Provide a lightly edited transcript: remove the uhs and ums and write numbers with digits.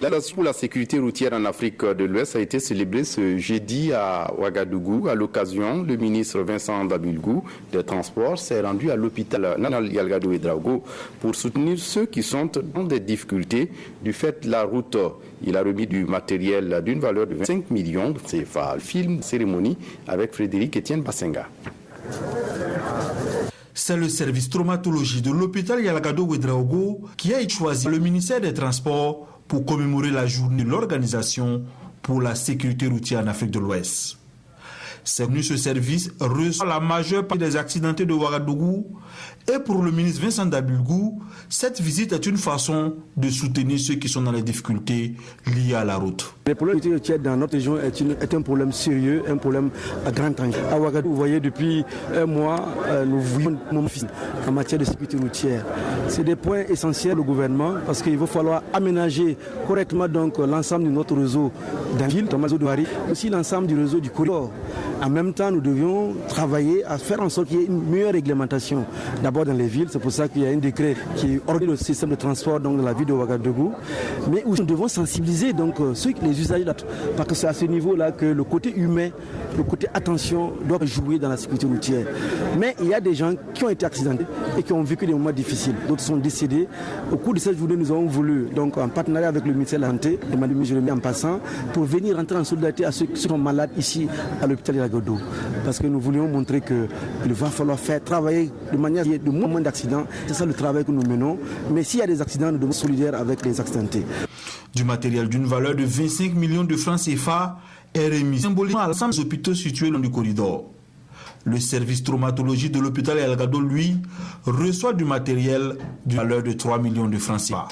La journée pour la sécurité routière en Afrique de l'Ouest a été célébrée ce jeudi à Ouagadougou. À l'occasion, le ministre Vincent Dabilgou des Transports s'est rendu à l'hôpital Nanal Yalgado Ouedraogo pour soutenir ceux qui sont dans des difficultés du fait de la route. Il a remis du matériel d'une valeur de 25 millions de CFA. Film cérémonie avec Frédéric Etienne Bassenga. C'est le service traumatologie de l'hôpital Yalgado Ouedraogo qui a choisi le ministère des Transports pour commémorer la journée de l'Organisation pour la sécurité routière en Afrique de l'Ouest. C'est venu ce service reçoit la majeure partie des accidentés de Ouagadougou et pour le ministre Vincent Dabilgou, cette visite est une façon de soutenir ceux qui sont dans les difficultés liées à la route. Le problème routier dans notre région est un problème sérieux, un problème à grand enjeu. À Ouagadougou, vous voyez, depuis un mois, nous voyons en matière de sécurité routière. C'est des points essentiels au gouvernement parce qu'il va falloir aménager correctement donc l'ensemble de notre réseau dans la ville, comme réseau de Paris, aussi l'ensemble du réseau du corridor. En même temps, nous devions travailler à faire en sorte qu'il y ait une meilleure réglementation. D'abord dans les villes, c'est pour ça qu'il y a un décret qui organise le système de transport donc, dans la ville de Ouagadougou. Mais où nous devons sensibiliser donc, les usagers, parce que c'est à ce niveau-là que le côté humain, le côté attention doit jouer dans la sécurité routière. Mais il y a des gens qui ont été accidentés et qui ont vécu des moments difficiles. D'autres sont décédés. Au cours de cette journée, nous avons voulu, donc, en partenariat avec le ministère de la Santé, et Mme Jérémy en passant, pour venir entrer en solidarité à ceux qui sont malades ici à l'hôpital Yalgado. Parce que nous voulions montrer qu'il va falloir faire travailler de manière de moins d'accidents. C'est ça le travail que nous menons. Mais s'il y a des accidents, nous devons être solidaires avec les accidentés. Du matériel d'une valeur de 25 millions de francs CFA est remis symboliquement à l'ensemble des hôpitaux situés dans le corridor. Le service traumatologie de l'hôpital Yalgado, lui, reçoit du matériel d'une valeur de 3 millions de francs CFA.